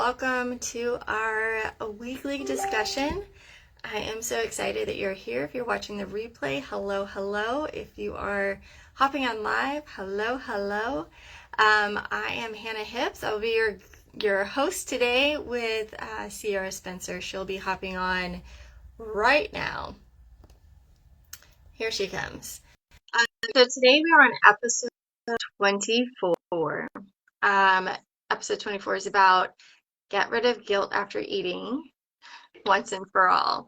welcome to our weekly discussion. I am so excited that you're here. If you're watching the replay, hello, hello. If you are hopping on live, hello, hello. I am Hannah Hips. I'll be your host today with Sierra Spencer. She'll be hopping on right now. Here she comes. So today we are on episode 24. Episode 24 is about get rid of guilt after eating once and for all.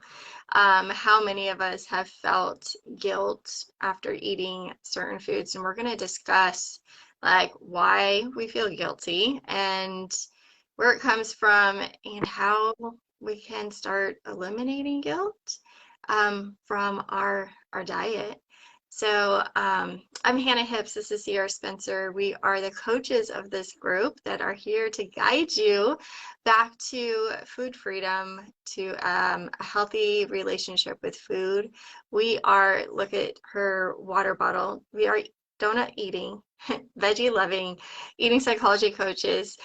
How many of us have felt guilt after eating certain foods? And we're going to discuss like why we feel guilty and where it comes from and how we can start eliminating guilt from our diet. So I'm Hannah Hips. This is Sierra Spencer. We are the coaches of this group that are here to guide you back to food freedom, to a healthy relationship with food. Look at her water bottle. We are donut eating, veggie loving, eating psychology coaches.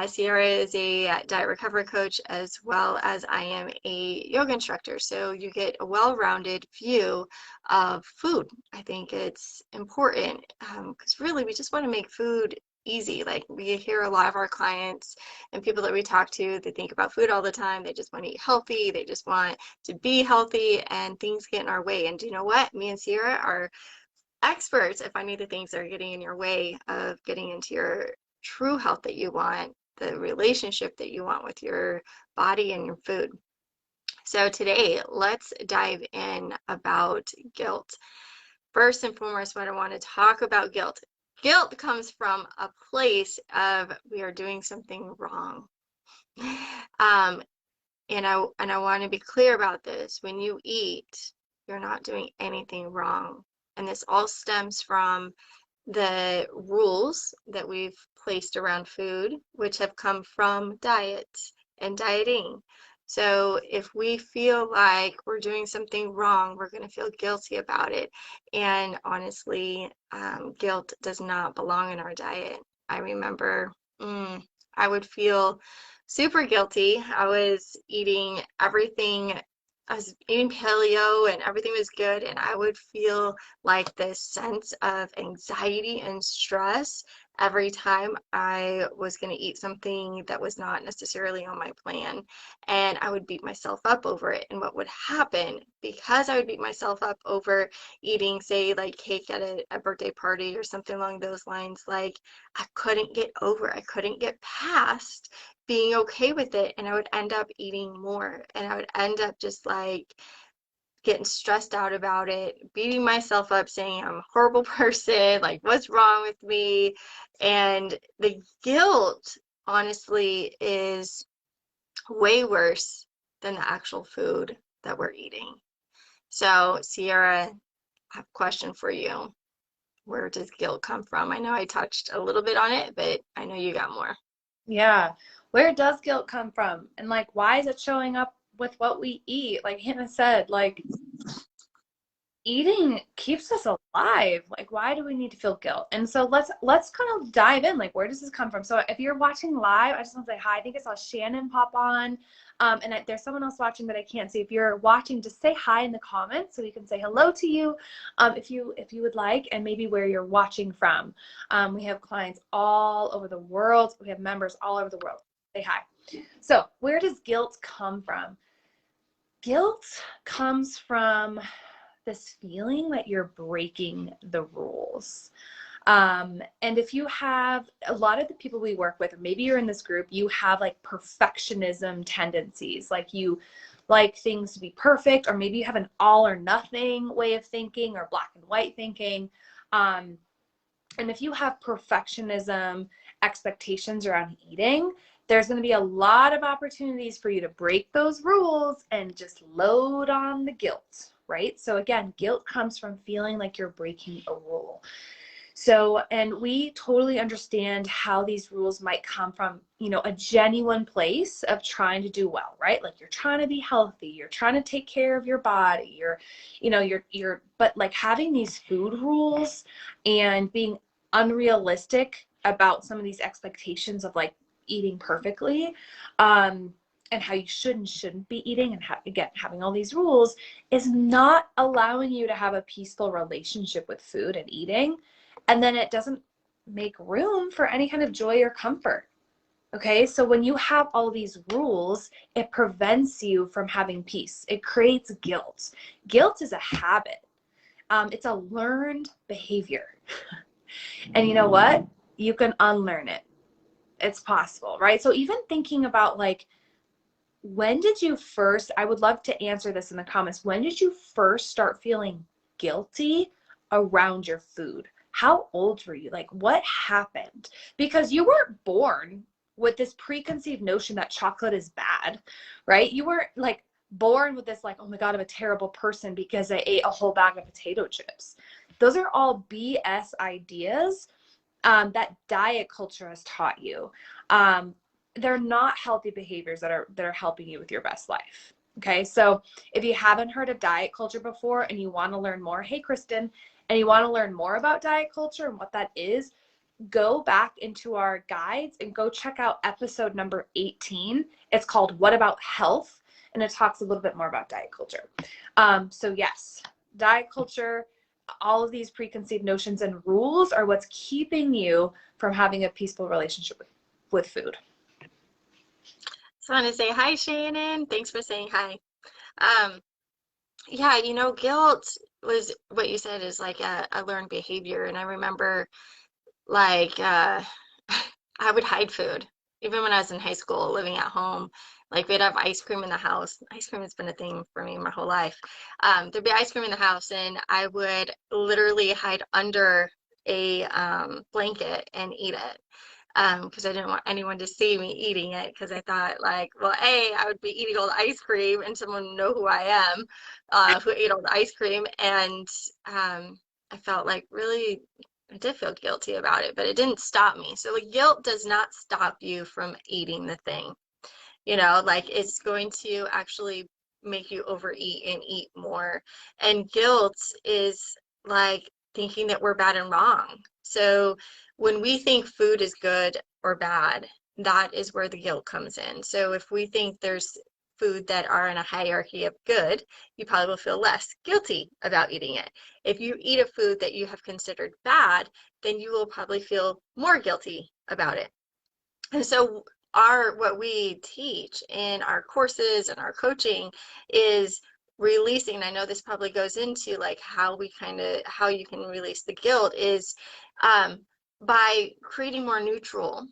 Sierra is a diet recovery coach as well as I am a yoga instructor. So you get a well-rounded view of food. I think it's important because really we just want to make food easy. Like we hear a lot of our clients and people that we talk to, they think about food all the time. They just want to eat healthy. They just want to be healthy and things get in our way. And do you know what? Me and Sierra are experts at finding the things that are getting in your way of getting into your true health that you want, the relationship that you want with your body and your food. So today, let's dive in about guilt. First and foremost, what I want to talk about guilt. Guilt comes from a place of we are doing something wrong. And I want to be clear about this. When you eat, you're not doing anything wrong. And this all stems from the rules that we've placed around food, which have come from diet and dieting. So if we feel like we're doing something wrong, we're going to feel guilty about it. And honestly, guilt does not belong in our diet. I remember I would feel super guilty. I was eating everything. I was eating paleo and everything was good, and I would feel like this sense of anxiety and stress every time I was going to eat something that was not necessarily on my plan, and I would beat myself up over it. And what would happen, because I would beat myself up over eating, say, like cake at a birthday party or something along those lines, like I couldn't get past being okay with it, and I would end up eating more, and I would end up just like getting stressed out about it, beating myself up, saying I'm a horrible person, like what's wrong with me? And the guilt honestly is way worse than the actual food that we're eating. So Sierra, I have a question for you. Where does guilt come from? I know I touched a little bit on it, but I know you got more. Yeah. Where does guilt come from? And like, why is it showing up with what we eat? Like Hannah said, like eating keeps us alive. Like, why do we need to feel guilt? And so let's kind of dive in. Like, where does this come from? So if you're watching live, I just want to say hi. I think I saw Shannon pop on. There's someone else watching that I can't see. If you're watching, just say hi in the comments so we can say hello to you if you would like, and maybe where you're watching from. We have clients all over the world. We have members all over the world. Say hi. So where does guilt come from? Guilt comes from this feeling that you're breaking the rules. And if you have a lot of the people we work with, or maybe you're in this group, you have like perfectionism tendencies, like you like things to be perfect, or maybe you have an all or nothing way of thinking or black and white thinking. And if you have perfectionism expectations around eating, there's going to be a lot of opportunities for you to break those rules and just load on the guilt, right? So again, guilt comes from feeling like you're breaking a rule. So, and we totally understand how these rules might come from, a genuine place of trying to do well, right? Like you're trying to be healthy, you're trying to take care of your body, but like having these food rules and being unrealistic about some of these expectations of like eating perfectly, and how you should and shouldn't be eating, and again, having all these rules is not allowing you to have a peaceful relationship with food and eating. And then it doesn't make room for any kind of joy or comfort. Okay, so when you have all these rules, it prevents you from having peace. It creates guilt. Guilt is a habit. It's a learned behavior. And you know what? You can unlearn it. It's possible, right? So even thinking about like, when did you first, I would love to answer this in the comments. When did you first start feeling guilty around your food? How old were you? Like, what happened? Because you weren't born with this preconceived notion that chocolate is bad, right? You weren't like born with this like, oh my God, I'm a terrible person because I ate a whole bag of potato chips. Those are all BS ideas that diet culture has taught you. They're not healthy behaviors that are helping you with your best life. Okay, so if you haven't heard of diet culture before and you want to learn more, hey Kristen, and you want to learn more about diet culture and what that is, go back into our guides and go check out episode number 18. It's called What About Health? And it talks a little bit more about diet culture. So yes, diet culture, all of these preconceived notions and rules are what's keeping you from having a peaceful relationship with food. So I want to say hi, Shannon. Thanks for saying hi. Um, yeah, guilt was what you said is like a learned behavior. And I remember like I would hide food. Even when I was in high school, living at home, like we'd have ice cream in the house. Ice cream has been a thing for me my whole life. There'd be ice cream in the house, and I would literally hide under a blanket and eat it. Because I didn't want anyone to see me eating it, because I thought like, well, I would be eating all the ice cream and someone would know who I am, who ate all the ice cream. And I felt like really, I did feel guilty about it, but it didn't stop me. So like guilt does not stop you from eating the thing. Like it's going to actually make you overeat and eat more. And guilt is like thinking that we're bad and wrong. So when we think food is good or bad, that is where the guilt comes in. So if we think there's food that are in a hierarchy of good, you probably will feel less guilty about eating it. If you eat a food that you have considered bad, then you will probably feel more guilty about it. And so what we teach in our courses and our coaching is releasing. I know this probably goes into like how you can release the guilt is by creating more neutral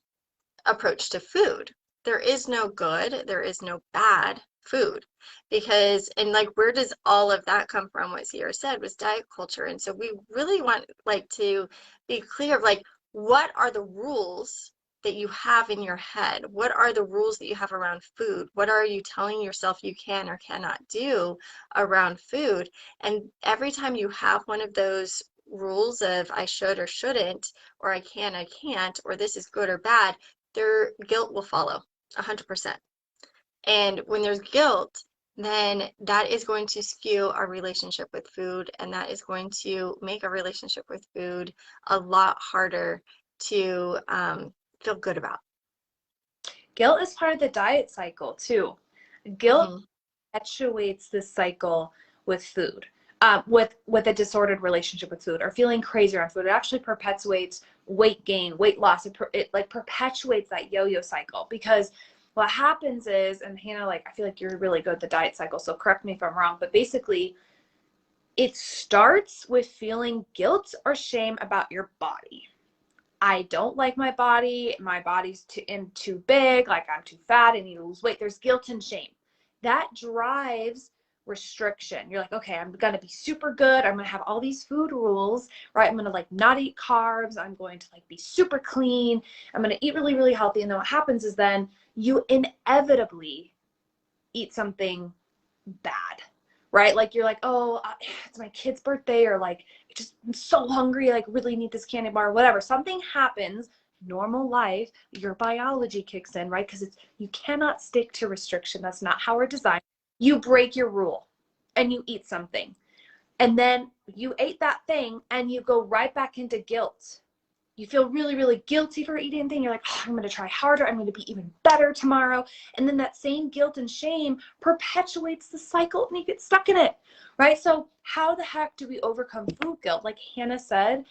approach to food. There is no good, there is no bad food, and like, where does all of that come from? What Sierra said was diet culture. And so we really want like to be clear of like, what are the rules that you have in your head? What are the rules that you have around food? What are you telling yourself you can or cannot do around food? And every time you have one of those rules of I should or shouldn't, or I can't, or this is good or bad, their guilt will follow 100%. And when there's guilt, then that is going to skew our relationship with food, and that is going to make our relationship with food a lot harder to feel good about. Guilt is part of the diet cycle too. Guilt perpetuates this cycle with food, with a disordered relationship with food or feeling crazy around food. It actually perpetuates weight gain, weight loss. It like perpetuates that yo-yo cycle, because what happens is, and Hannah, like, I feel like you're really good at the diet cycle, so correct me if I'm wrong, but basically it starts with feeling guilt or shame about your body. I don't like my body. My body's too big. Like, I'm too fat. I need to lose weight. There's guilt and shame. That drives restriction. You're like, okay, I'm going to be super good. I'm going to have all these food rules, right? I'm going to like not eat carbs. I'm going to like be super clean. I'm going to eat really, really healthy. And then what happens is then you inevitably eat something bad, right? Like, you're like, oh, it's my kid's birthday, or like, I'm so hungry, like really need this candy bar, or whatever. Something happens, normal life, your biology kicks in, right? Because you cannot stick to restriction. That's not how we're designed. You break your rule and you eat something. And then you ate that thing and you go right back into guilt. you feel really, really guilty for eating anything. You're like, oh, I'm going to try harder. I'm going to be even better tomorrow. And then that same guilt and shame perpetuates the cycle and you get stuck in it, right? So how the heck do we overcome food guilt? Like Hannah said,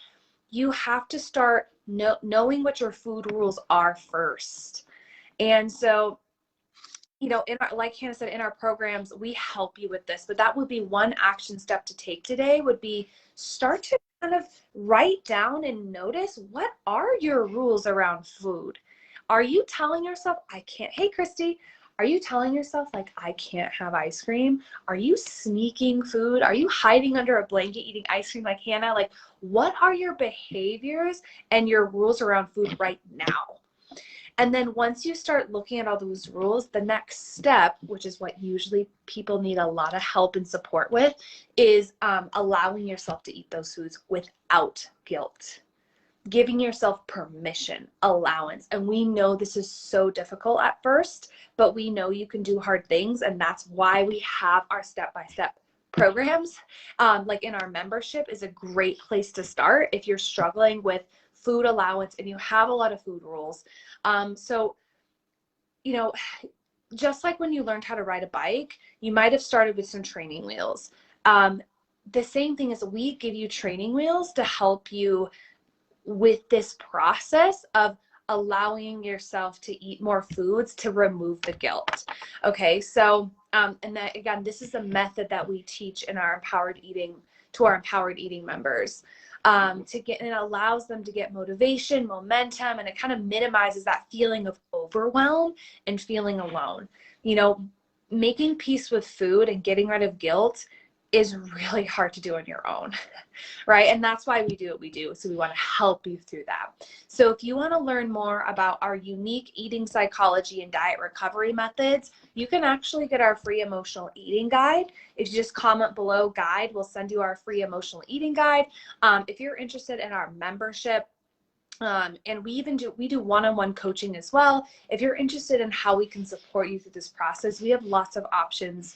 you have to start knowing what your food rules are first. And so, you know, in our, like Hannah said, in our programs, we help you with this, but that would be one action step to take today would be start to kind of write down and notice, what are your rules around food? Are you telling yourself, I can't, hey, Christy, are you telling yourself like, I can't have ice cream? Are you sneaking food? Are you hiding under a blanket eating ice cream like Hannah? Like, what are your behaviors and your rules around food right now? And then once you start looking at all those rules, the next step, which is what usually people need a lot of help and support with, is allowing yourself to eat those foods without guilt. Giving yourself permission, allowance. And we know this is so difficult at first, but we know you can do hard things. And that's why we have our step-by-step programs. Like in our membership is a great place to start if you're struggling with food allowance and you have a lot of food rules. So, you know, just like when you learned how to ride a bike, you might have started with some training wheels. The same thing is we give you training wheels to help you with this process of allowing yourself to eat more foods to remove the guilt. Okay, so and that again, this is a method that we teach in our empowered eating to our empowered eating members, to get, and it allows them to get motivation, momentum, and it kind of minimizes that feeling of overwhelm and feeling alone. You know, making peace with food and getting rid of guilt is really hard to do on your own, right? And that's why we do what we do. So we want to help you through that. So if you want to learn more about our unique eating psychology and diet recovery methods, you can actually get our free emotional eating guide. If you just comment below guide, we'll send you our free emotional eating guide. If you're interested in our membership, and we do one-on-one coaching as well. If you're interested in how we can support you through this process, we have lots of options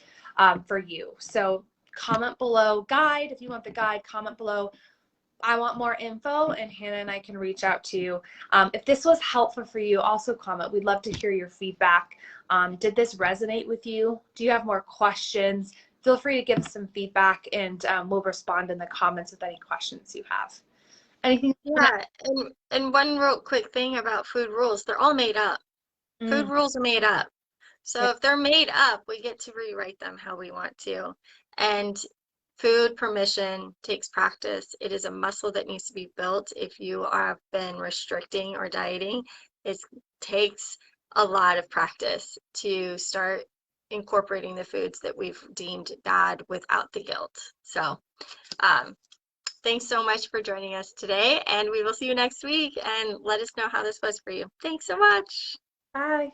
for you. So comment below guide. If you want the guide, comment below I want more info, and Hannah and I can reach out to you. If this was helpful for you, also comment. We'd love to hear your feedback. Did this resonate with you? Do you have more questions? Feel free to give us some feedback, and we'll respond in the comments with any questions you have. Anything? Yeah, and one real quick thing about food rules, they're all made up. Food rules are made up. So if they're made up, we get to rewrite them how we want to. And food permission takes practice. It is a muscle that needs to be built. If you have been restricting or dieting, it takes a lot of practice to start incorporating the foods that we've deemed bad without the guilt. So thanks so much for joining us today, and we will see you next week, and let us know how this was for you. Thanks so much. Bye.